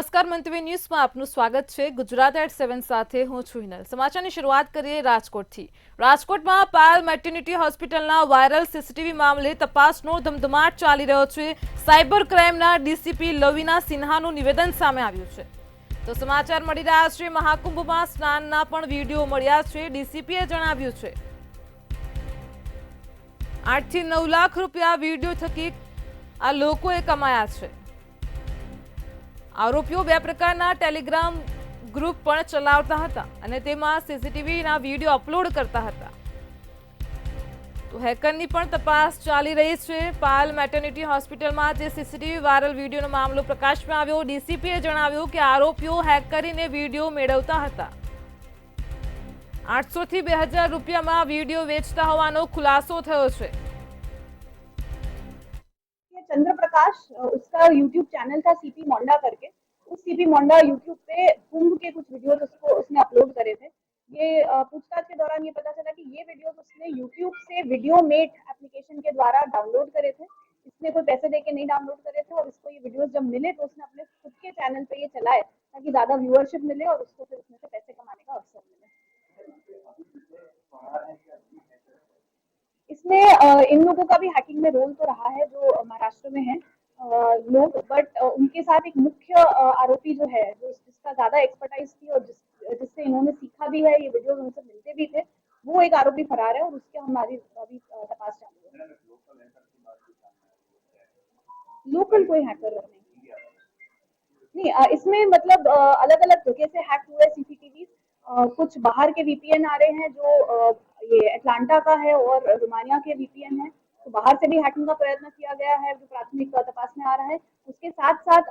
નમસ્કાર મંતવ્ય ન્યૂઝમાં આપનું સ્વાગત છે। ગુજરાત એટ 7 સાથે હું છું હિનલ। સમાચારની શરૂઆત કરીએ રાજકોટથી। રાજકોટમાં પાયલ મેટર્નિટી હોસ્પિટલના વાયરલ સીસીટીવી મામલે તપાસનો ધમધમાટ ચાલી રહ્યો છે। સાયબર ક્રાઇમના ડીસીપી લવિના સિન્હાનું નિવેદન સામે આવ્યું છે। તો સમાચાર મળી રહ્યા છે મહાકુંભમાં સ્નાનના પણ વિડીયો મળ્યા છે। ડીસીપીએ જણાવ્યું છે 8 થી 9 લાખ રૂપિયા વિડીયો થકી આ લોકોએ કમાયા છે। આરોપીઓ બે પ્રકારના ટેલિગ્રામ ગ્રુપ પણ ચલાવતા હતા અને તેમાં સીસીટીવીના વિડીયો અપલોડ કરતા હતા। તો હેકરની પણ તપાસ ચાલી રહી છે। પાયલ મેટર્નિટી હોસ્પિટલમાં જે સીસીટીવી વાયરલ વિડીયોનો મામલો પ્રકાશમાં આવ્યો। ડીસીપીએ જણાવ્યું કે આરોપીઓ હેક કરીને વિડીયો મેળવતા હતા। 800 થી 2000 રૂપિયામાં વિડીયો વેચતા હોવાનો ખુલાસો થયો છે। चंद्र प्रकाश उसका यूट्यूब चैनल था सीपी मोंडा करके। उस सीपी मोंडा यूट्यूब पे कुंभ के कुछ वीडियोस उसने अपलोड करे थे। ये पूछताछ के दौरान ये पता चला कि ये वीडियोस उसने यूट्यूब से वीडियो मेट एप्लीकेशन के द्वारा डाउनलोड करे थे। इसने कोई पैसे देके नहीं डाउनलोड करे थे और इसको ये वीडियोस जब मिले तो उसने अपने खुद के चैनल पे ये चलाए ताकि ज्यादा व्यूअरशिप मिले और उसको फिर उसमें से पैसे कमाने का अवसर मिले। इसमें इन लोगों का भी हैकिंग में रोल तो रहा है जो महाराष्ट्र में है लोग, बट उनके साथ एक मुख्य आरोपी जो है जो जिसका ज्यादा एक्सपर्टाइज थी और जिससे इन्होंने सीखा भी है, ये वीडियो उनसे मिलते भी थे, वो एक आरोपी फरार है और उसके हमारी अभी तपास चालू है। लोकल कोई हैकर नहीं, इसमें मतलब अलग अलग जगह से हैक हुए सीसीटीवी। कुछ बाहर के वीपीएन आ रहे हैं जो ये अटलांटा का है और रोमानिया के वीपीएन है, तो बाहर से भी हैकिंग का प्रयत्न किया गया है जो प्राथमिक तपास में आ रहा है। उसके साथ साथ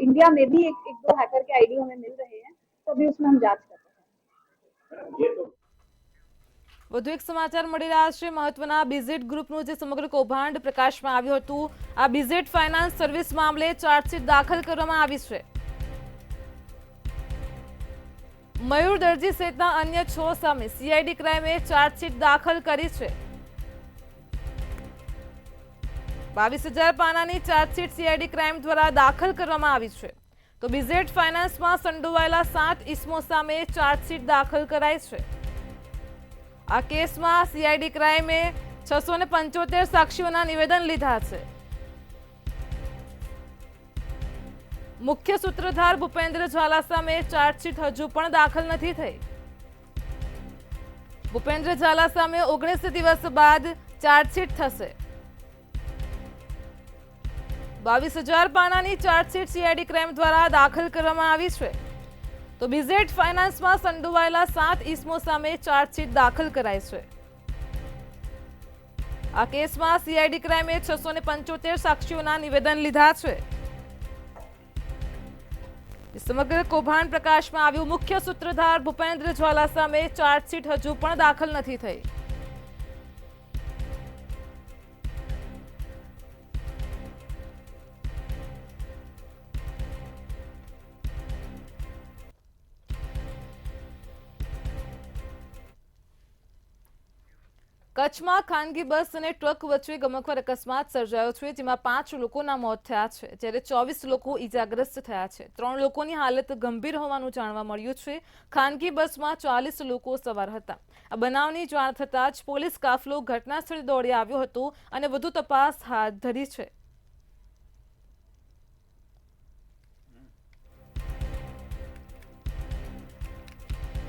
इंडिया में भी एक दो हैकर के आईडी हमें मिल रहे हैं, तो अभी उसमें हम जांच कर रहे हैं। વધુ એક સમાચાર મળી રહ્યા છે મહત્વના। બીઝેટ ગ્રુપનું જે સમગ્ર કૌભાંડ પ્રકાશમાં આવ્યું હતું, આ બીઝેટ ફાઇનાન્સ સર્વિસ મામલે ચાર્જશીટ દાખલ કરવામાં આવી છે। મયુર દરજી સહિતના અન્ય 6 સામે સીઆઈડી ક્રાઇમે ચાર્જશીટ દાખલ કરી છે। 22,000 પાનાની ચાર્જશીટ સીઆઈડી ક્રાઇમ દ્વારા દાખલ કરવામાં આવી છે। તો બીઝેટ ફાઇનાન્સમાં સંડોવાયેલા 7 ઇસમો સામે ચાર્જશીટ દાખલ કરાઈ છે। આ કેસમાં સીઆઈડી ક્રાઇમે 675 સાક્ષીઓના નિવેદન લીધા છે। મુખ્ય સૂત્રધાર ભૂપેન્દ્ર ઝાલા સામે ચાર્જશીટ હજુ પણ દાખલ નથી થઈ। ભૂપેન્દ્ર ઝાલા સામે 19 દિવસ બાદ ચાર્જશીટ થશે। 22,000 પાનાની ચાર્જશીટ સીઆઈડી ક્રાઇમ દ્વારા દાખલ કરવામાં આવી છે। તો બીઝેટ ફાઇનાન્સમાં સંડોવાયેલા 7 ઇસમો સામે ચાર્જશીટ દાખલ કરાઈ છે। આ કેસમાં સીઆઈડી ક્રાઇમે 675 સાક્ષીઓના નિવેદન લીધા છે। સમગ્ર કૌભાંડ પ્રકાશમાં આવ્યું। મુખ્ય સૂત્રધાર ભૂપેન્દ્ર ઝાલા સામે ચાર્જશીટ હજુ પણ દાખલ નથી થઈ। કચ્છમાં ખાનગી બસ અને ટ્રક વચ્ચે ગમખ્વાર અકસ્માત સર્જાયો છે, જેમાં 5 લોકોના મોત થયા છે, જ્યારે 24 લોકો ઈજાગ્રસ્ત થયા છે। 3 લોકોની હાલત ગંભીર હોવાનું જાણવા મળ્યું છે। ખાનગી બસમાં 40 લોકો સવાર હતા। આ બનાવની જાણ થતાં જ પોલીસ કાફલો ઘટના સ્થળે દોડી આવ્યો હતો અને વધુ તપાસ હાથ ધરી છે।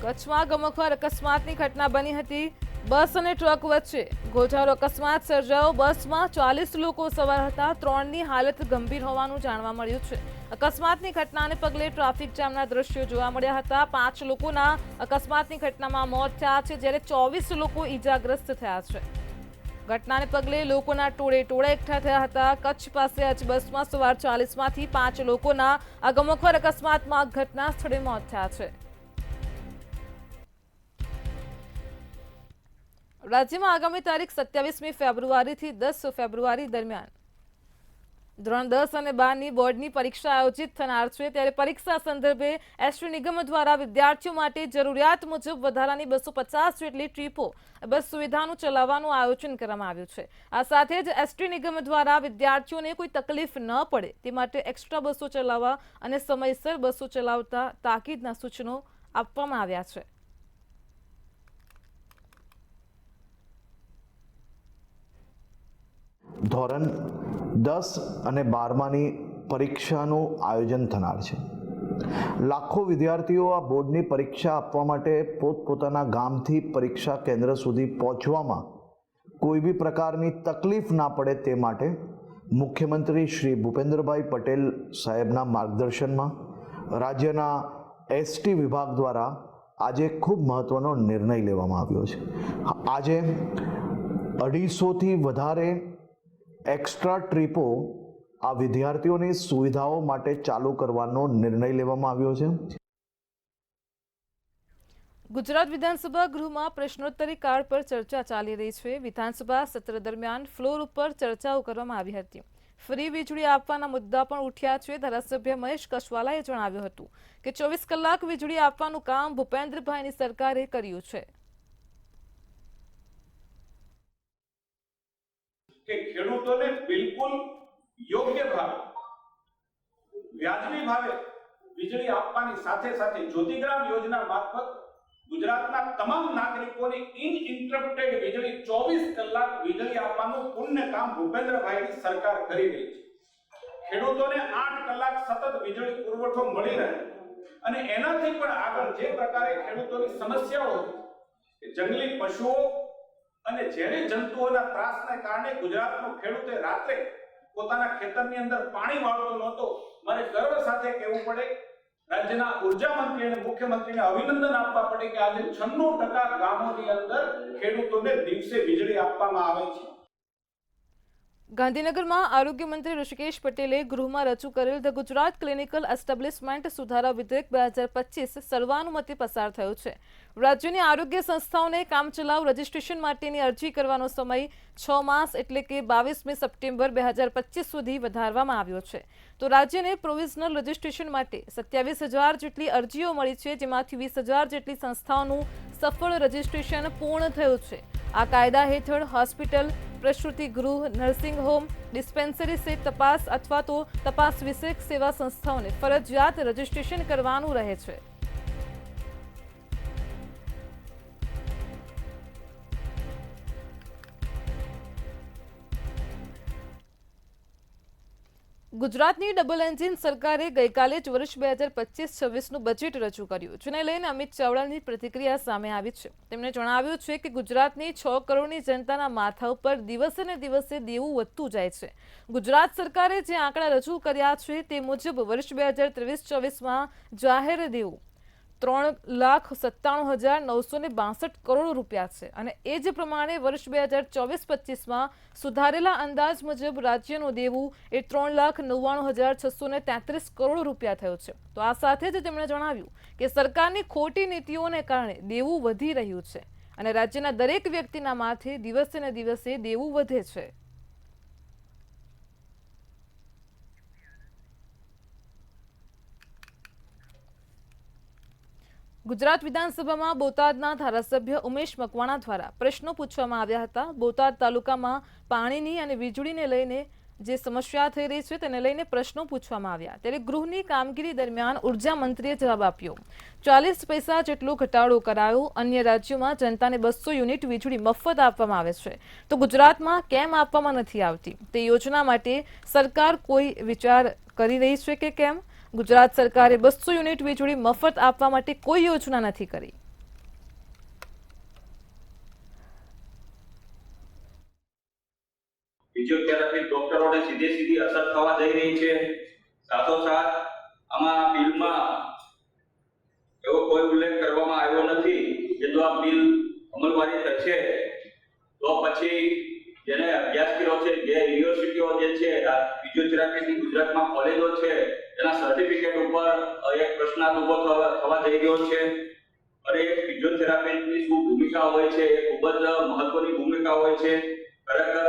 કચ્છમાં ગમખ્વાર અકસ્માતની ઘટના બની હતી। બસ અને ટ્રક વચ્ચે ગોઝારો અકસ્માત સર્જાયો। બસમાં 40 લોકો સવાર હતા। 3ની હાલત ગંભીર હોવાનું જાણવા મળ્યું છે। અકસ્માતની ઘટનાને પગલે ટ્રાફિક જામના દ્રશ્યો જોવા મળ્યા હતા। 5 લોકોના અકસ્માતની ઘટનામાં મોત થયા છે, જ્યારે 24 લોકો ઈજાગ્રસ્ત થયા છે। ઘટનાને પગલે લોકોના ટોળે ટોળા એકઠા થયા હતા। કચ્છ પાસે જ બસમાં સવાર 40માંથી 5 લોકોના આ ગમખ્વાર અકસ્માતમાં ઘટના સ્થળે મોત થયા છે। રાજ્યમાં આગામી તારીખ 27મી ફેબ્રુઆરીથી 10 ફેબ્રુઆરી દરમિયાન ધોરણ 10 અને 12ની બોર્ડની પરીક્ષા આયોજિત થનાર છે, ત્યારે પરીક્ષા સંદર્ભે એસટી નિગમ દ્વારા વિદ્યાર્થીઓ માટે જરૂરિયાત મુજબ વધારાની 250 જેટલી ટ્રીપો બસ સુવિધાનું ચલાવવાનું આયોજન કરવામાં આવ્યું છે। આ સાથે જ એસટી નિગમ દ્વારા વિદ્યાર્થીઓને કોઈ તકલીફ ન પડે તે માટે એક્સ્ટ્રા બસો ચલાવવા અને સમયસર બસો ચલાવતા તાકીદના સૂચનો આપવામાં આવ્યા છે। ધોરણ 10 અને 12માની પરીક્ષાનું આયોજન થનાર છે। લાખો વિદ્યાર્થીઓ આ બોર્ડની પરીક્ષા આપવા માટે પોતપોતાના ગામથી પરીક્ષા કેન્દ્ર સુધી પહોંચવામાં કોઈ બી પ્રકારની તકલીફ ના પડે તે માટે મુખ્યમંત્રી શ્રી ભૂપેન્દ્રભાઈ પટેલ સાહેબના માર્ગદર્શનમાં રાજ્યના એસટી વિભાગ દ્વારા આજે ખૂબ મહત્ત્વનો નિર્ણય લેવામાં આવ્યો છે। આજે 250થી વધારે એક્સ્ટ્રા ટ્રીપો આ વિદ્યાર્થીઓની સુવિધાઓ માટે ચાલુ કરવાનો નિર્ણય લેવામાં આવ્યો છે। ગુજરાત વિધાનસભા ગૃહમાં પ્રશ્નોત્તરી કાળ પર ચર્ચા ચાલી રહી છે। વિધાનસભા સત્ર દરમિયાન ફ્લોર ઉપર ચર્ચાઓ કરવામાં આવી હતી। ફ્રી વીજળી આપવાના મુદ્દા પણ ઉઠ્યા છે। ધારાસભ્ય મહેશ કસવાલાએ જણાવ્યું હતું કે 24 કલાક વીજળી આપવાનું કામ ભૂપેન્દ્રભાઈની સરકારે કર્યું છે। કે ખેડૂતોને બિલકુલ યોગ્ય ભાવે વ્યાજબી ભાવે વીજળી આપવાની સાથે સાથે જ્યોતિગ્રામ યોજના મારફત ગુજરાતના તમામ નાગરિકોને ઇનઇન્ટરપ્ટેડ વીજળી 24 કલાક વીજળી આપવાનું પુણ્ય કામ ભૂપેન્દ્રભાઈની સરકાર કરી રહી છે। ખેડૂતોને 8 કલાક સતત વીજળી પુરવઠો મળી રહે અને એનાથી પણ આગળ જે પ્રકારે ખેડૂતોની સમસ્યાઓ હતી જંગલી પશુઓ અને ઝેરી જંતુઓના ત્રાસને કારણે ગુજરાતનો ખેડૂતે રાત્રે પોતાના ખેતરની અંદર પાણી વાળતો નહોતો। મારે ગર્વ સાથે કહેવું પડે, રાજ્યના ઉર્જા મંત્રી અને મુખ્યમંત્રીને અભિનંદન આપવા પડે કે આજે 96% ગામોની અંદર ખેડૂતોને દિવસે વીજળી આપવામાં આવે છે। ગાંધીનગરમાં આરોગ્ય મંત્રી ઋષિકેશ પટેલે ગૃહમાં રજૂ કરેલ ધ ગુજરાત ક્લિનિકલ એસ્ટાબ્લિશમેન્ટ સુધારા વિધેયક 2025 સર્વાનુમતે પસાર થયો છે। રાજ્યની આરોગ્ય સંસ્થાઓને કામચલાઉ રજીસ્ટ્રેશન માટેની અરજી કરવાનો સમય 6 માસ એટલે કે 22મી સપ્ટેમ્બર 2025 સુધી વધારવામાં આવ્યો છે। તો રાજ્યને પ્રોવિઝનલ રજીસ્ટ્રેશન માટે 27,000 જેટલી અરજીઓ મળી છે, જેમાંથી 20,000 જેટલી સંસ્થાઓનું સફળ રજીસ્ટ્રેશન પૂર્ણ થયું છે। આ કાયદા હેઠળ હોસ્પિટલ, પ્રસૂતિ ગૃહ, નર્સિંગ હોમ, ડિસ્પેન્સરી સહિત તપાસ અથવા તો તપાસ વિષયક સેવા સંસ્થાઓને ફરજિયાત રજીસ્ટ્રેશન કરવાનું રહે છે। ગુજરાતની ડબલ એન્જિન સરકારે ગઈકાલે જ વર્ષ 2025-26નું બજેટ રજૂ કર્યું, જેને લઈને અમિત ચાવડાની પ્રતિક્રિયા સામે આવી છે। તેમણે જણાવ્યું છે કે ગુજરાતની 6 કરોડની જનતાના માથા ઉપર દિવસે ને દિવસે દેવું વધતું જાય છે। ગુજરાત સરકારે જે આંકડા રજૂ કર્યા છે તે મુજબ વર્ષ 2023-24માં જાહેર દેવું 3,97,962 કરોડ રૂપિયા છે અને એ જ પ્રમાણે વર્ષ 2024-25માં સુધારેલા અંદાજ મુજબ રાજ્યનું દેવું એ 3,99,633 કરોડ રૂપિયા થયું છે। તો આ સાથે જ તેમણે જણાવ્યું કે સરકારની ખોટી નીતિઓને કારણે દેવું વધી રહ્યું છે અને રાજ્યના દરેક વ્યક્તિના માથે દિવસે ને દિવસે દેવું વધે છે। ગુજરાત વિધાનસભામાં બોટાદના ધારાસભ્ય ઉમેશ મકવાણા દ્વારા પ્રશ્નો પૂછવામાં આવ્યા હતા। બોટાદ તાલુકામાં પાણીની અને વીજળીને લઈને જે સમસ્યા થઈ રહી છે તેને લઈને પ્રશ્નો પૂછવામાં આવ્યા, ત્યારે ગૃહની કામગીરી દરમિયાન ઉર્જા મંત્રીએ જવાબ આપ્યો। 40 પૈસા જેટલો ઘટાડો કરાયો। અન્ય રાજ્યોમાં જનતાને 200 યુનિટ વીજળી મફત આપવામાં આવે છે, તો ગુજરાતમાં કેમ આપવામાં નથી આવતી? તે યોજના માટે સરકાર કોઈ વિચાર કરી રહી છે કે કેમ? ગુજરાત સરકારે 200 યુનિટ વીજળી મફત આપવા માટે કોઈ યોજના નથી કરી। ફિઝિયોથેરાપી ડોક્ટરોને સીધી અસર થવા જઈ રહી છે। સાથોસાથ આમાં બિલમાં એવો કોઈ ઉલ્લેખ કરવામાં આવ્યો નથી કે જો આ બિલ અમલવારી થશે તો પછી જેને અભ્યાસ કર્યો છે, જે યુનિવર્સિટીઓ જે છે ફિઝિયોથેરાપીની ગુજરાતમાં કોલેજો છે એના સર્ટિફિકેટ ઉપર એક પ્રશ્ન ઉભો થવા જઈ રહ્યો છે અને ફિઝિયોથેરાપીની શું ભૂમિકા હોય છે એ ખૂબ જ મહત્વની ભૂમિકા હોય છે। ખરેખર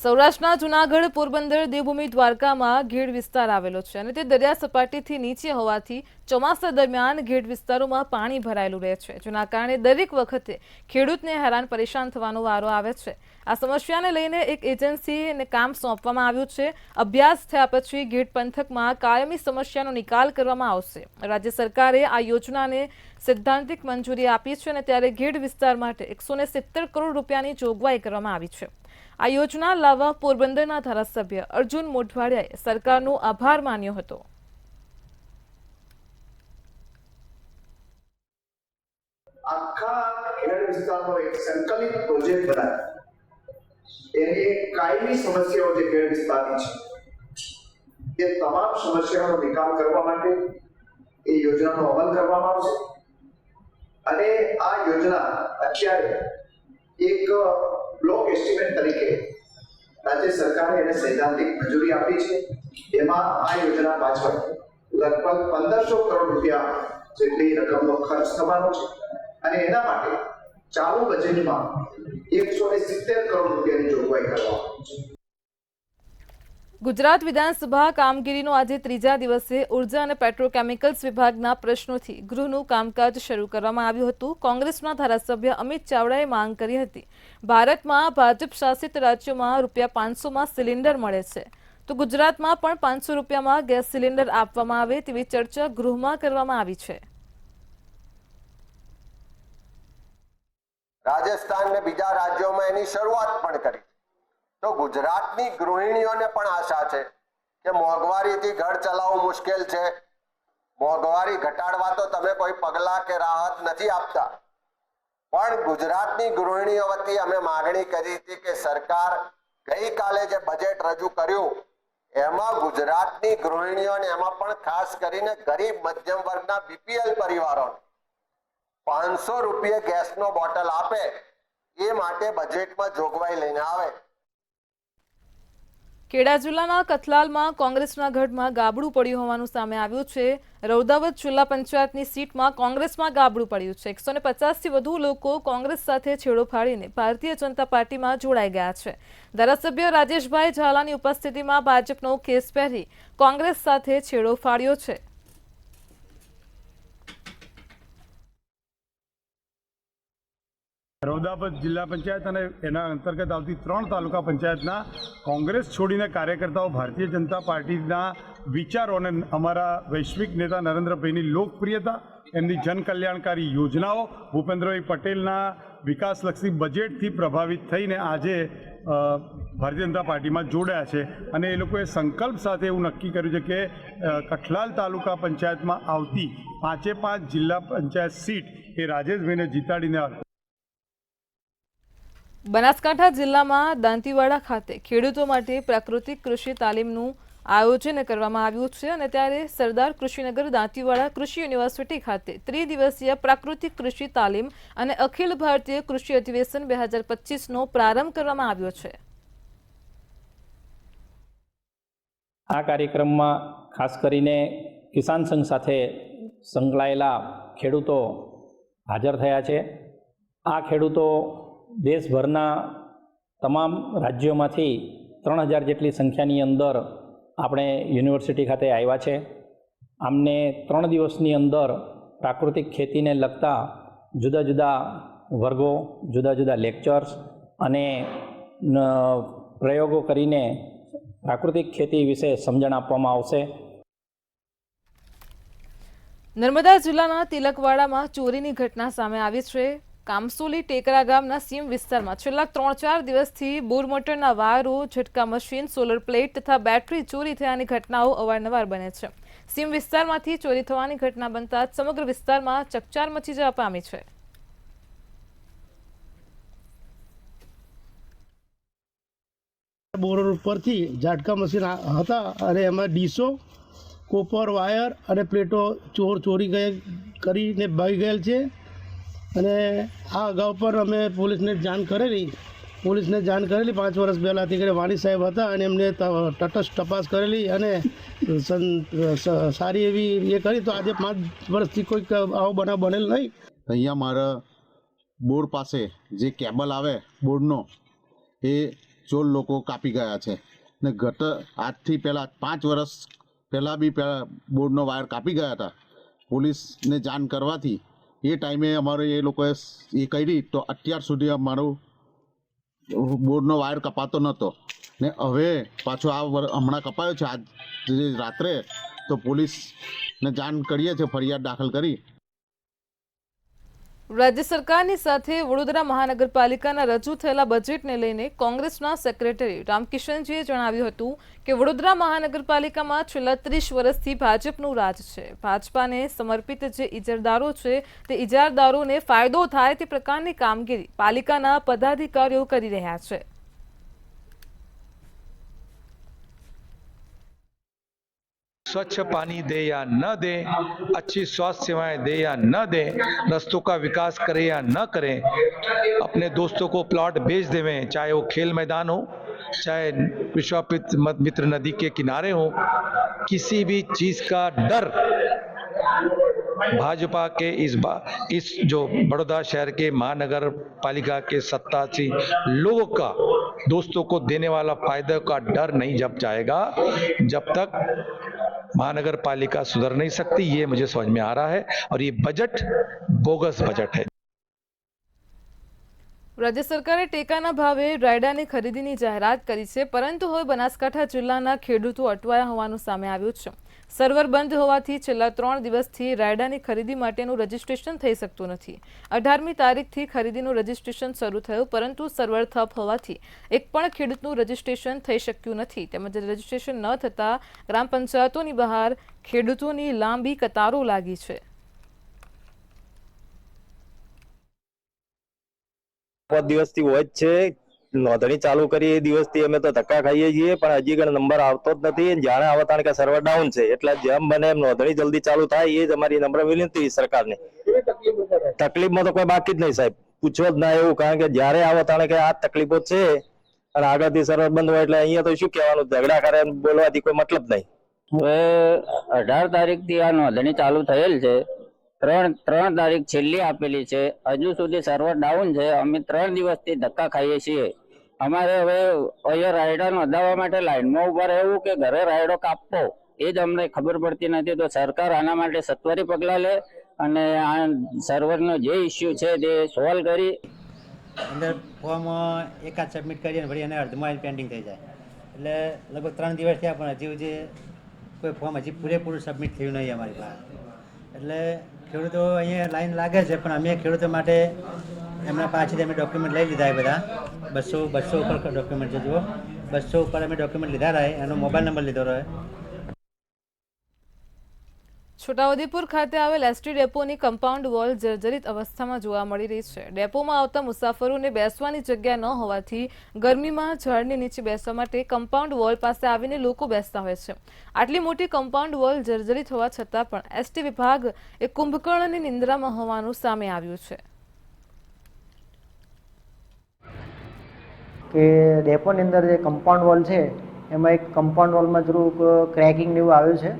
સૌરાષ્ટ્રના જૂનાગઢ, પોરબંદર, દેવભૂમિ, દ્વારકામાં ઘેડ વિસ્તાર આવેલો છે અને તે દરિયા સપાટીથી નીચે હોવાથી ચોમાસા દરમિયાન ઘેડ વિસ્તારોમાં પાણી ભરાયેલું રહે છે, જેના કારણે દરેક વખતે ખેડૂતને હેરાન પરેશાન થવાનો વારો આવે છે. આ સમસ્યાને લઈને એક એજન્સીને કામ સોંપવામાં આવ્યું છે. અભ્યાસ થયા પછી ઘેડ પંથકમાં કાયમી સમસ્યાનો નિકાલ કરવામાં આવશે. રાજ્ય સરકારે આ યોજનાને સૈદ્ધાંતિક મંજૂરી આપી છે અને ત્યારે ઘેડ વિસ્તાર માટે 170 કરોડ રૂપિયાની જોગવાઈ કરવામાં આવી છે. આ યોજના લાવવા પોરબંદરના ધારાસભ્ય અર્જુન મોઢવાડિયાએ સરકારનો આભાર માન્યો હતો. આખા ખેડ વિસ્તારનો એક સંકલિત પ્રોજેક્ટ બનાવી એની કાયમી સમસ્યાઓ જે ખેડ વિસ્તારની છે એ તમામ સમસ્યાઓનો નિકાલ કરવા માટે એ યોજનાનો અમલ કરવામાં આવશે અને આ યોજના અત્યારે એક બ્લોક એસ્ટિમેટ તરીકે રાજ્ય સરકારે એને સૈદ્ધાંતિક મંજૂરી આપી છે. એમાં આ યોજના પાછળ લગભગ 1500 કરોડ રૂપિયા જેટલી રકમનો ખર્ચ થવાનો છે અને એના માટે ચાલુ બજેટમાં 170 કરોડ રૂપિયાની જોગવાઈ કરવામાં આવી છે. ગુજરાત વિધાનસભા કામગીરીનો આજે ત્રીજા દિવસે ઉર્જા અને પેટ્રોકેમિકલ્સ વિભાગના પ્રશ્નોથી ગૃહનું કામકાજ શરૂ કરવામાં આવ્યું હતું. કોંગ્રેસના ધારાસભ્ય અમિત ચાવડાએ માંગ કરી હતી, ભારતમાં ભાજપ શાસિત રાજ્યોમાં ₹500માં સિલિન્ડર મળે છે, તો ગુજરાતમાં પણ 500 રૂપિયામાં ગેસ સિલિન્ડર આપવામાં આવે તેવી ચર્ચા ગૃહમાં કરવામાં આવી છે. રાજસ્થાન ને બીજા રાજ્યોમાં એની શરૂઆત પણ કરી. તો ગુજરાતની ગૃહિણીઓને પણ આશા છે કે મોંઘવારીથી ઘર ચલાવવું મુશ્કેલ છે, મોંઘવારી ઘટાડવા તો તમે કોઈ પગલાં કે રાહત નથી આપતા, પણ ગુજરાતની ગૃહિણીઓ વતી અમે માગણી કરી હતી કે સરકાર ગઈકાલે જે બજેટ રજૂ કર્યું એમાં ગુજરાતની ગૃહિણીઓને, એમાં પણ ખાસ કરીને ગરીબ મધ્યમ વર્ગના બીપીએલ પરિવારોને 500 રૂપિયે ગેસનો બોટલ આપે એ માટે બજેટમાં જોગવાઈ લઈને આવે. ખેડા જિલ્લાના કથલાલમાં કોંગ્રેસના ગઢમાં ગાબડું પડ્યું હોવાનું સામે આવ્યું છે. રૌદાવત જિલ્લા પંચાયતની સીટમાં કોંગ્રેસમાં ગાબડું પડ્યું છે. 150થી વધુ લોકો કોંગ્રેસ સાથે છેડો ફાડીને ભારતીય જનતા પાર્ટીમાં જોડાઈ ગયા છે. ધારાસભ્ય રાજેશભાઈ ઝાલાની ઉપસ્થિતિમાં ભાજપનો ખેસ પહેરી કોંગ્રેસ સાથે છેડો ફાડ્યો છે. રૌદાવત જિલ્લા પંચાયત અને એના અંતર્ગત આવતી 3 તાલુકા પંચાયતના કોંગ્રેસ છોડીને કાર્યકર્તાઓ ભારતીય જનતા પાર્ટીના વિચારો અને અમારા વૈશ્વિક નેતા નરેન્દ્રભાઈની લોકપ્રિયતા, એમની જનકલ્યાણકારી યોજનાઓ, ભૂપેન્દ્રભાઈ પટેલના વિકાસલક્ષી બજેટથી પ્રભાવિત થઈને આજે ભારતીય જનતા પાર્ટીમાં જોડાયા છે અને એ લોકોએ સંકલ્પ સાથે એવું નક્કી કર્યું છે કે કઠલાલ તાલુકા પંચાયતમાં આવતી 5 જિલ્લા પંચાયત સીટ એ રાજેશભાઈને જીતાડીને બનાસકાંઠા જિલ્લામાં દાંતીવાડા ખાતે ખેડૂતો માટે પ્રાકૃતિક કૃષિ તાલીમનું આયોજન કરવામાં આવ્યું છે અને ત્યારે સરદાર કૃષિનગર દાંતીવાડા કૃષિ યુનિવર્સિટી ખાતે 3 દિવસીય પ્રાકૃતિક કૃષિ તાલીમ અને અખિલ ભારતીય કૃષિ અધિવેશન 2025નો પ્રારંભ કરવામાં આવ્યો છે. આ કાર્યક્રમમાં ખાસ કરીને કિસાન સંઘ સાથે સંકળાયેલા ખેડૂતો હાજર થયા છે. આ ખેડૂતો દેશભરના તમામ રાજ્યોમાંથી 3000 જેટલી સંખ્યાની અંદર આપણે યુનિવર્સિટી ખાતે આવ્યા છે. આમને 3 દિવસની અંદર પ્રાકૃતિક ખેતીને લગતા જુદા જુદા વર્ગો, જુદા જુદા લેક્ચર્સ અને પ્રયોગો કરીને પ્રાકૃતિક ખેતી વિશે સમજણ આપવામાં આવશે. નર્મદા જિલ્લાના તિલકવાડામાં ચોરીની ઘટના સામે આવી છે. કામસોલી ટેકરા ગામના સીમ વિસ્તારમાં છેલ્લા 3-4 દિવસથી બોર મોટરના વાયરો, ઝટકા મશીન, સોલર પ્લેટ તથા બેટરી ચોરી થયાની ઘટનાઓ અવારનવાર બને છે. સીમ વિસ્તારમાંથી ચોરી થવાની ઘટના બનતા સમગ્ર વિસ્તારમાં ચકચાર મચી જવા પામી છે. બોર ઉપરથી ઝાટકા મશીન હતા અને એમાં ડીશો, કોપર વાયર અને પ્લેટો ચોરી કરીને ભાગી ગયેલ છે અને આ અગાઉ પર અમે પોલીસને જાણ કરેલી 5 વર્ષ પહેલાંથી કે વાણી સાહેબ હતા અને એમને તટસ્થ તપાસ કરેલી અને સારી એવી એ કરી. તો આજે 5 વર્ષથી કોઈ આવો બનાવ બનેલ નહીં. અહીંયા મારા બોર પાસે જે કેબલ આવે બોર્ડનો એ ચોર લોકો કાપી ગયા છે ને ગત આજથી પહેલાં 5 વર્ષ પહેલાં બી બોર્ડનો વાયર કાપી ગયા હતા. પોલીસને જાણ કરવાથી એ ટાઈમે અમારે એ લોકોએ એ કરી તો અત્યાર સુધી અમારો બોર્ડનો વાયર કપાતો નહોતો ને હવે પાછો હમણાં કપાયો છે આજ રાત્રે, તો પોલીસને જાણ કરીએ છીએ, ફરિયાદ દાખલ કરી. રાજ્ય સરકારની સાથે વડોદરા મહાનગરપાલિકાના રજૂ થયેલા બજેટને લઈને કોંગ્રેસના સેક્રેટરી રામકિશનજીએ જણાવ્યું હતું કે વડોદરા મહાનગરપાલિકામાં છેલ્લા 30 વર્ષથી ભાજપનું રાજ છે. ભાજપાને સમર્પિત જે ઇજારદારો છે તે ઇજારદારોને ફાયદો થાય તે પ્રકારની કામગીરી પાલિકાના પદાધિકારીઓ કરી રહ્યા છે. स्वच्छ पानी दे या न दे, अच्छी स्वास्थ्य सेवाएं दे या न दे, रस्तों का विकास करे या न करें, अपने दोस्तों को प्लॉट बेच देवें, चाहे वो खेल मैदान हो, चाहे विश्वामित्र नदी के किनारे हो, किसी भी चीज का डर भाजपा के इस जो बड़ौदा शहर के महानगर पालिका के 87 लोगों का दोस्तों को देने वाला फायदे का डर नहीं जब जाएगा, जब तक महानगर पालिका सुधर नहीं सकती. ये मुझे समझ में आ रहा है और ये बजट बोगस बजट है. રાજ્ય સરકારે ટેકાના ભાવે રાયડાની ખરીદીની જાહેરાત કરી છે, પરંતુ હવે બનાસકાંઠા જિલ્લાના ખેડૂતો અટવાયા હોવાનું સામે આવ્યું છે. સર્વર બંધ હોવાથી છેલ્લા 3 દિવસથી રાયડાની ખરીદી માટેનું રજીસ્ટ્રેશન થઈ શકતું નથી. 18મી તારીખથી ખરીદીનું રજીસ્ટ્રેશન શરૂ થયું, પરંતુ સર્વર ઠપ હોવાથી એક પણ ખેડૂતનું રજીસ્ટ્રેશન થઈ શક્યું નથી. તેમજ રજીસ્ટ્રેશન ન થતાં ગ્રામ પંચાયતોની બહાર ખેડૂતોની લાંબી કતારો લાગી છે. 5 દિવસથી હોય જ છે. નોંધણી ચાલુ કરી એ દિવસથી અમે તો ધક્કા ખાઈએ છીએ, પણ હજી પણ નંબર આવતો જ નથી. જાણે આવતા કે સર્વર ડાઉન છે, એટલે જેમ બને એમ નોંધણી જલ્દી ચાલુ થાય એ જ અમારી નમ્ર વિનંતી સરકારને. તકલીફમાં તો કોઈ બાકી જ નહીં સાહેબ, પૂછવો જ ના એવું, કારણ કે જયારે આવો તાણે કે આ તકલીફો છે અને આગળથી સર્વર બંધ હોય એટલે અહીંયા તો શું કહેવાનું, ઝઘડા કરે બોલવાથી કોઈ મતલબ નહીં. હવે 18 તારીખથી આ નોંધણી ચાલુ થયેલ છે. 3 તારીખ છેલ્લી આપેલી છે, હજુ સુધી સર્વર ડાઉન છે. અમે 3 દિવસથી ધક્કા ખાઈએ છીએ. અમારે હવે અહીંયા રાયડા નોંધાવવા માટે લાઈનમાં ઉભા રહેવું કે ઘરે રાયડો કાપવો એ જ અમને ખબર પડતી નથી. તો સરકાર આના માટે સત્વરી પગલાં લે અને આ સર્વરનો જે ઇસ્યુ છે તે સોલ્વ કરી. અંદર ફોર્મ એકાદ સબમિટ કરીએ ને વળી એને અર્ધમાં પેન્ડિંગ થઈ જાય, એટલે લગભગ 3 દિવસ થયા પણ હજી કોઈ ફોર્મ હજી પૂરેપૂરું સબમિટ થયું નહીં અમારી પાસે. એટલે ખેડૂતો અહીંયા લાઈન લાગે છે, પણ અમે ખેડૂતો માટે એમના પાસેથી અમે ડોક્યુમેન્ટ લઈ લીધા. એ બધા 200 ઉપર ડોક્યુમેન્ટ છે. જુઓ 200 ઉપર અમે ડોક્યુમેન્ટ લીધા રહે, એનો મોબાઈલ નંબર લીધો રહે. છોટાઉદેપુર ખાતે આવેલ એસટી ડેપોની કમ્પાઉન્ડ વોલ જર્જરિત અવસ્થામાં જોવા મળી રહી છે. ડેપોમાં આવતા મુસાફરોને બેસવાની જગ્યા ન હોવાથી ગરમીમાં ઝાડની નીચે બેસવા માટે કમ્પાઉન્ડ વોલ પાસે આવીને લોકો બેસતા હોય છે. આટલી મોટી કમ્પાઉન્ડ વોલ જર્જરિત હોવા છતાં પણ એસટી વિભાગ એ કુંભકર્ણની નિંદ્રામાં હોવાનું સામે આવ્યું છે. કે ડેપોની અંદર જે કમ્પાઉન્ડ વોલ છે એમાં એક કમ્પાઉન્ડ વોલમાં થોડુંક ક્રેકિંગ જેવું આવ્યું છે,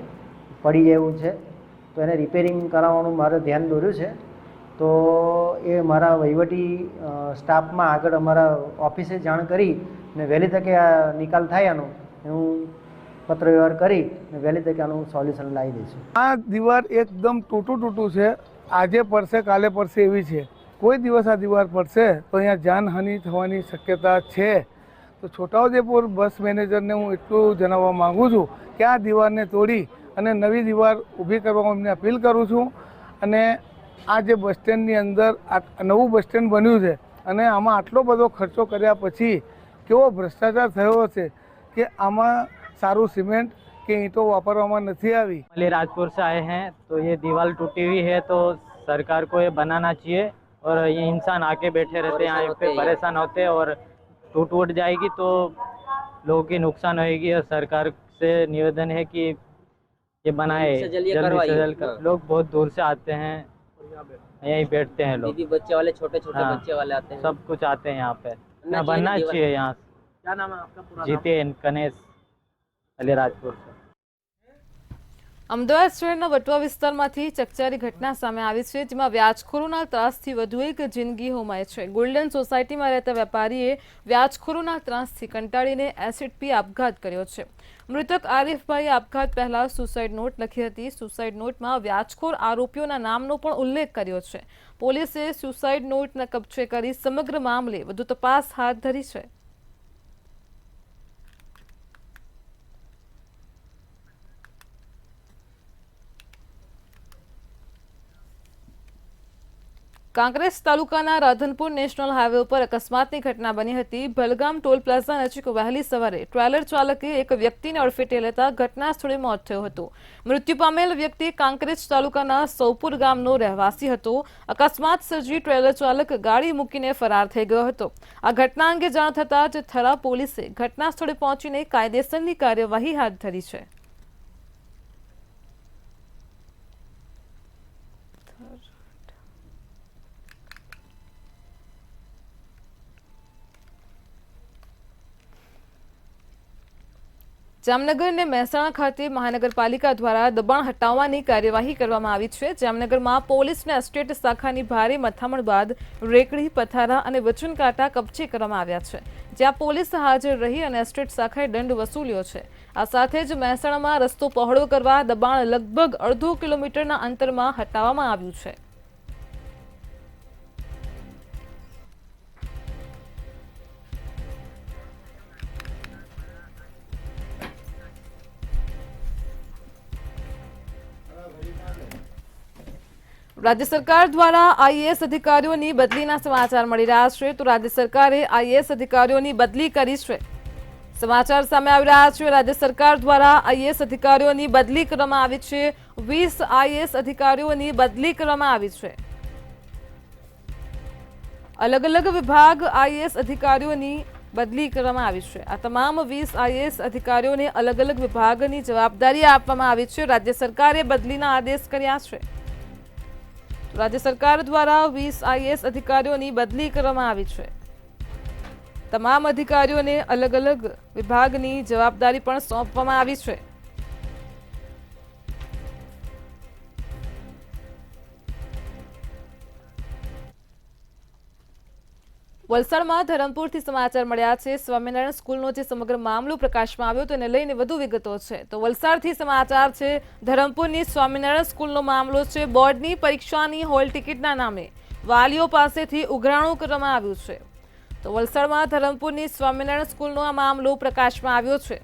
પડી જાય એવું છે. તો એને રિપેરિંગ કરાવવાનું મારે ધ્યાન દોર્યું છે. તો એ મારા વહીવટી સ્ટાફમાં આગળ અમારા ઓફિસે જાણ કરી ને વહેલી તકે આ નિકાલ થાય આનો હું પત્ર વ્યવહાર કરી ને વહેલી તકે આનું સોલ્યુશન લાવી દઈશું. આ દીવાર એકદમ તૂટું છે. આજે પડશે કાલે પડશે એવી છે. કોઈ દિવસ આ દીવાર પડશે તો અહીંયા જાનહાનિ થવાની શક્યતા છે. તો છોટાઉદેપુર બસ મેનેજરને હું એટલું જણાવવા માગું છું કે આ દીવારને તોડી અને નવી દીવાર ઊભી કરવામાં એમને અપીલ કરું છું. અને આ જે બસ સ્ટેન્ડની અંદર નવું બસ સ્ટેન્ડ બન્યું છે અને આમાં આટલો બધો ખર્ચો કર્યા પછી કેવો ભ્રષ્ટાચાર થયો છે કે આમાં સારું સિમેન્ટ કે ईंटों વાપરવામાં નથી આવી. अलीराजपुर से आए हैं तो ये दीवार टूटी हुई है, तो सरकार को ये बनाना चाहिए. और ये इंसान आके बैठे रहते हैं यहाँ पे, परेशान होते हैं और टूट जाएगी तो लोगों की नुकसान होएगी. और सरकार से निवेदन है कि ये बनाए जल्दी से जल्द. लोग बहुत दूर से आते हैं, यहीं बैठते हैं लोग, बच्चे वाले छोटे बच्चे वाले आते हैं, सब कुछ आते हैं यहाँ पे. बनना चाहिए यहाँ. क्या नाम है आपका पूरा? जितेन कनेश, अलीराजपुर से. અમદાવાદ શહેરના વટવા વિસ્તારમાંથી ચકચારી ઘટના સામે આવી છે, જેમાં વ્યાજખોરોના ત્રાસથી વધુ એક જિંદગી હોમાય છે. ગોલ્ડન સોસાયટીમાં રહેતા વેપારીએ વ્યાજખોરોના ત્રાસથી કંટાળીને એસિડ પી આપઘાત કર્યો છે. મૃતક આરિફભાઈએ આપઘાત પહેલા સુસાઇડ નોટ લખી હતી. સુસાઇડ નોટમાં વ્યાજખોર આરોપીઓના નામનો પણ ઉલ્લેખ કર્યો છે. પોલીસે સુસાઇડ નોટને કબજે કરી સમગ્ર મામલે વધુ તપાસ હાથ ધરી છે. કાંકરેજ તાલુકાના રાધનપુર નેશનલ હાઈવે ઉપર અકસ્માતની ઘટના બની હતી. ભલગામ ટોલ પ્લાઝા નજીક વહેલી સવારે ટ્રેલર ચાલકે એક વ્યક્તિને અડફેટે લેતા ઘટના સ્થળે મોત થયું હતું. મૃત્યુ પામેલ વ્યક્તિ કાંકરેજ તાલુકાના સૌપુર ગામનો રહેવાસી હતો. અકસ્માત સર્જી ટ્રેલર ચાલક ગાડી મૂકીને ફરાર થઈ ગયો હતો. આ ઘટના અંગે જાણ થતાં જ થરા પોલીસે ઘટના સ્થળે પહોંચીને કાયદેસરની કાર્યવાહી હાથ ધરી છે. જામનગર અને મહેસાણા ખાતે મહાનગરપાલિકા દ્વારા દબાણ હટાવવાની કાર્યવાહી કરવામાં આવી છે. જામનગરમાં પોલીસના એસ્ટેટ શાખાની ભારે મથામણ બાદ રેકડી, પથારા અને વચન કાંટા કબજે કરવામાં આવ્યા છે, જ્યાં પોલીસ હાજર રહી અને એસ્ટેટ શાખાએ દંડ વસૂલ્યો છે. આ સાથે જ મહેસાણામાં રસ્તો પહોળો કરવા દબાણ લગભગ અડધો કિલોમીટરના અંતરમાં હટાવવામાં આવ્યું છે. રાજ્ય સરકાર દ્વારા આઈએએસ અધિકારીઓની બદલીના સમાચાર મળી રહ્યા છે. તો રાજ્ય સરકારે આઈએએસ અધિકારીઓની બદલી કરી છે. સમાચાર સામે આવી રહ્યા છે. રાજ્ય સરકાર દ્વારા આઈએએસ અધિકારીઓની બદલી કરવામાં આવી છે. 20 આઈએએસ અધિકારીઓની બદલી કરવામાં આવી છે. અલગ અલગ વિભાગ આઈએએસ અધિકારીઓની બદલી કરવામાં આવી છે. આ તમામ 20 આઈએએસ અધિકારીઓને અલગ અલગ વિભાગની જવાબદારી આપવામાં આવી છે. રાજ્ય સરકારે બદલીના આદેશ કર્યા છે. રાજ્ય સરકાર દ્વારા 20 આઈએએસ અધિકારીઓની બદલી કરવામાં આવી છે. તમામ અધિકારીઓને અલગ અલગ વિભાગની જવાબદારી પણ સોંપવામાં આવી છે. વલસાડમાં ધરમપુરથી સમાચાર મળ્યા છે. સ્વામિનારાયણ સ્કૂલનો જે સમગ્ર મામલો પ્રકાશમાં આવ્યો તેને લઈને વધુ વિગતો છે. તો વલસાડથી સમાચાર છે. ધરમપુરની સ્વામિનારાયણ સ્કૂલનો મામલો છે. બોર્ડની પરીક્ષાની હોલ ટિકિટના નામે વાલીઓ પાસેથી ઉઘરાણું કરવામાં આવ્યું છે. તો વલસાડમાં ધરમપુરની સ્વામિનારાયણ સ્કૂલનો આ મામલો પ્રકાશમાં આવ્યો છે.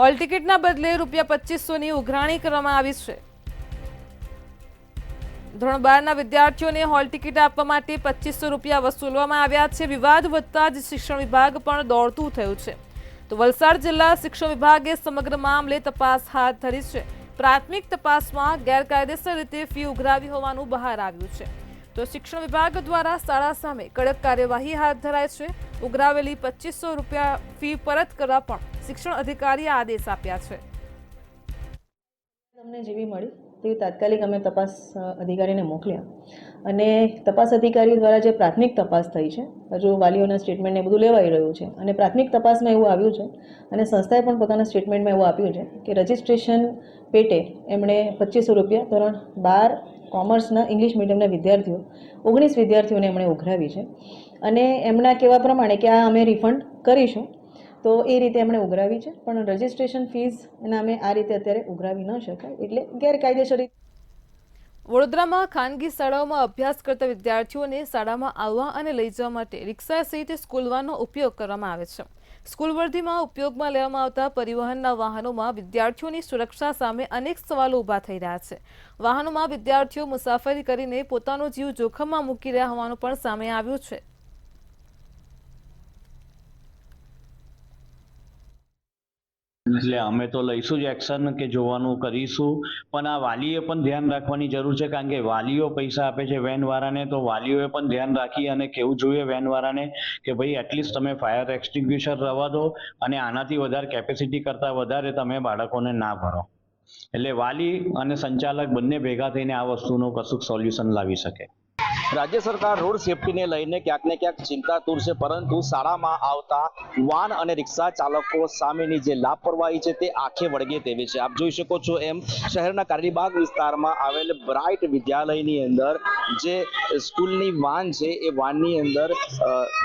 હોલ ટિકિટના બદલે ₹2500ની ઉઘરાણી કરવામાં આવી છે. ધોરણ 12ના વિદ્યાર્થીઓને હોલ ટિકિટ આપવા માટે ₹2500 વસૂલવામાં આવ્યા છે. વિવાદ વધતા જ શિક્ષણ વિભાગ પણ દોડતું થયું છે. તો વલસાડ જિલ્લા શિક્ષણ વિભાગે સમગ્ર મામલે તપાસ હાથ ધરી છે. પ્રાથમિક તપાસમાં ગેરકાયદેસર રીતે ફી ઉઘરાવી હોવાનું બહાર આવ્યું છે. તો શિક્ષણ વિભાગ દ્વારા શાળા સામે કડક કાર્યવાહી હાથ ધરાઈ છે. ઉઘરાવેલી ₹2500 ફી પરત કરવા પણ શિક્ષણ અધિકારીએ આદેશ આપ્યા છે. અમને જેવી મળી તેવી તાત્કાલિક અમે તપાસ અધિકારીને મોકલ્યા અને તપાસ અધિકારી દ્વારા જે પ્રાથમિક તપાસ થઈ છે, હજુ વાલીઓના સ્ટેટમેન્ટને બધું લેવાઈ રહ્યું છે અને પ્રાથમિક તપાસમાં એવું આવ્યું છે અને સંસ્થાએ પણ પોતાના સ્ટેટમેન્ટમાં એવું આપ્યું છે કે રજિસ્ટ્રેશન પેટે એમણે ₹2500 ધોરણ 12 કોમર્સના ઇંગ્લિશ મીડિયમના વિદ્યાર્થીઓ 19 વિદ્યાર્થીઓને એમણે ઉઘરાવી છે અને એમના કહેવા પ્રમાણે કે આ અમે રિફંડ કરીશું, તો એ રીતે એમણે ઉઘરાવી છે. પણ રજિસ્ટ્રેશન ફીસ એના અમે આ રીતે અત્યારે ઉઘરાવી ન શકાય, એટલે ગેરકાયદેસર. વડોદરામાં ખાનગી શાળાઓમાં અભ્યાસ કરતા વિદ્યાર્થીઓને શાળામાં આવવા અને લઈ જવા માટે રિક્ષા સહિત સ્કૂલ વાનનો ઉપયોગ કરવામાં આવે છે. સ્કૂલ વર્ધીમાં ઉપયોગમાં લેવામાં આવતા પરિવહનના વાહનોમાં વિદ્યાર્થીઓની સુરક્ષા સામે અનેક સવાલો ઊભા થઈ રહ્યા છે. વાહનોમાં વિદ્યાર્થીઓ મુસાફરી કરીને પોતાનો જીવ જોખમમાં મૂકી રહ્યા હોવાનું પણ સામે આવ્યું છે. એટલે અમે તો લઈશું જ એક્શન કે જોવાનું કરીશું, પણ આ વાલીએ પણ ધ્યાન રાખવાની જરૂર છે, કારણ કે વાલીઓ પૈસા આપે છે વેનવાળાને, તો વાલીઓએ પણ ધ્યાન રાખી અને કહેવું જોઈએ વેનવાળાને કે ભાઈ એટલીસ્ટ તમે ફાયર એક્સટિંગ્વિશર રવા દો અને આનાથી વધારે કેપેસિટી કરતાં વધારે તમે બાળકોને ના ભરો. એટલે વાલી અને સંચાલક બંને ભેગા થઈને આ વસ્તુનું કશુંક સોલ્યુશન લાવી શકે. રાજ્ય સરકાર રોડ સેફટીને લઈને ક્યાંક ને ક્યાંક ચિંતાતુર છે, પરંતુ શાળામાં આવતા વાન અને રિક્ષા ચાલકો સામેની જે લાપરવાહી છે તે આંખે વળગે તેવી છે। આપ જોઈ શકો છો એમ શહેરના કારેલીબાગ વિસ્તારમાં આવેલ બ્રાઇટ વિદ્યાલયની અંદર જે સ્કૂલની વાન છે એ વાનની અંદર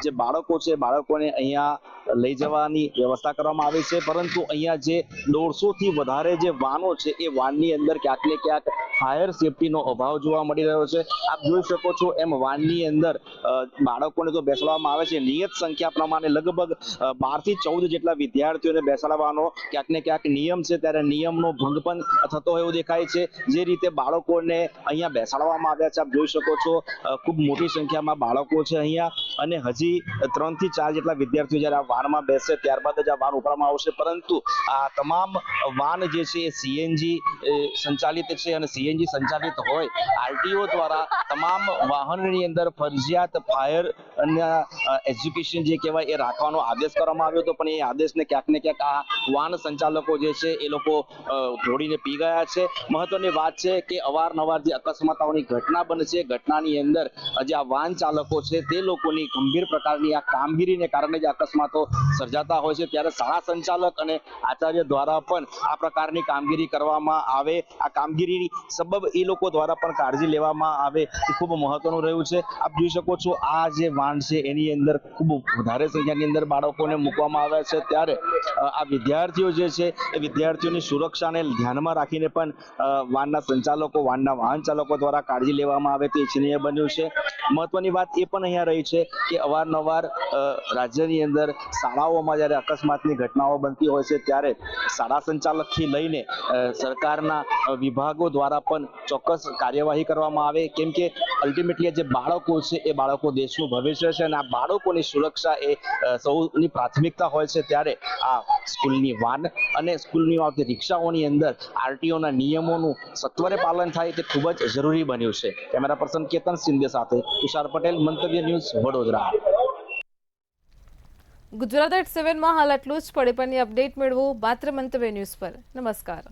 જે બાળકો છે બાળકોને અહીંયા લઈ જવાની વ્યવસ્થા કરવામાં આવી છે, પરંતુ અહીંયા જે 150 થી વધારે જે વાનો છે એ વાનની અંદર ક્યાંક ને ક્યાંક ફાયર સેફટીનો અભાવ જોવા મળી રહ્યો છે। આપ જોઈ શકો છો એમ વાનની અંદર બાળકોને તો બેસાડવામાં આવે છે, નિયત સંખ્યા પ્રમાણે લગભગ 12 થી 14 જેટલા વિદ્યાર્થીઓને બેસાડવાનો ક્યાંક ને ક્યાંક નિયમ છે, ત્યારે નિયમનો ભંગ પણ થતો હોય એવું દેખાય છે। જે રીતે બાળકોને અહીંયા બેસાડવામાં આવ્યા છે, આપ જોઈ શકો છો ખૂબ મોટી સંખ્યામાં બાળકો છે અહીંયા, અને હજી 3 થી 4 જેટલા વિદ્યાર્થીઓ જ્યારે આ વાનમાં બેસે ત્યારબાદ જ આ વાન ઉપરવામાં આવશે, પરંતુ આ તમામ વાન જે છે એ સીએનજી સંચાલિત છે, અને સીએનજી સંચાલિત હોય આરટીઓ દ્વારા તમામ વાહનની અંદર ફરજિયાત ફાયર અને એજ્યુકેશન જે કહેવાય એ રાખવાનો આદેશ કરવામાં આવ્યો હતો, પણ એ આદેશને ક્યાંક ને ક્યાંક આ વાહન સંચાલકો જે છે એ લોકો ઘોડીને પી ગયા છે। મહત્વની વાત છે કે અવારનવાર જે અકસ્માતોની ઘટના બને છે, ઘટનાની અંદર જે આ વાહન ચાલકો છે તે લોકોની ગંભીર પ્રકારની આ કામગીરીને કારણે જે અકસ્માતો સર્જાતા હોય છે, ત્યારે શાળા સંચાલક અને આચાર્ય દ્વારા પણ આ પ્રકારની કામગીરી કરવામાં આવે, આ કામગીરી સબબ એ લોકો દ્વારા પણ કાળજી લેવામાં આવે એ ખૂબ મહત્વનું રહ્યું છે। આપ જોઈ શકો છો આ જે વાન છે એની અંદર ખૂબ વધારે સંખ્યાની અંદર બાળકોને મૂકવામાં આવ્યા છે, ત્યારે આ વિદ્યાર્થીઓ જે છે એ વિદ્યાર્થીઓની સુરક્ષાને ધ્યાનમાં રાખીને પણ વાનના સંચાલકો વાનના વાહન ચાલકો દ્વારા કાળજી લેવામાં આવે તે ઇચ્છનીય બન્યું છે। મહત્વની વાત એ પણ અહીંયા રહી છે કે અવારનવાર રાજ્યની અંદર શાળાઓમાં જ્યારે અકસ્માતની ઘટનાઓ બનતી હોય છે, ત્યારે શાળા સંચાલકથી લઈને સરકારના વિભાગો દ્વારા પણ ચોક્કસ કાર્યવાહી કરવામાં આવે, કેમ કે અલ્ટિમેટલી જે બાળકો છે એ બાળકો દેશનું ભવિષ્ય છે, અને આ બાળકોની સુરક્ષા એ સૌની પ્રાથમિકતા હોય છે। ત્યારે આ સ્કૂલની વાન અને સ્કૂલની આવતી રિક્ષાઓની અંદર આરટીઓના નિયમોનું સત્વરે પાલન થાય તે ખૂબ જ જરૂરી બન્યું છે। કેમેરા પર્સન કેતન સિંધે સાથે તુષાર પટેલ, મંતવ્ય ન્યૂઝ, વડોદરા। ગુજરાત એટ 7 માં હાલ આટલું જ। પડે પરની અપડેટ મેળવો માત્ર મંતવ્ય ન્યૂઝ પર। નમસ્કાર।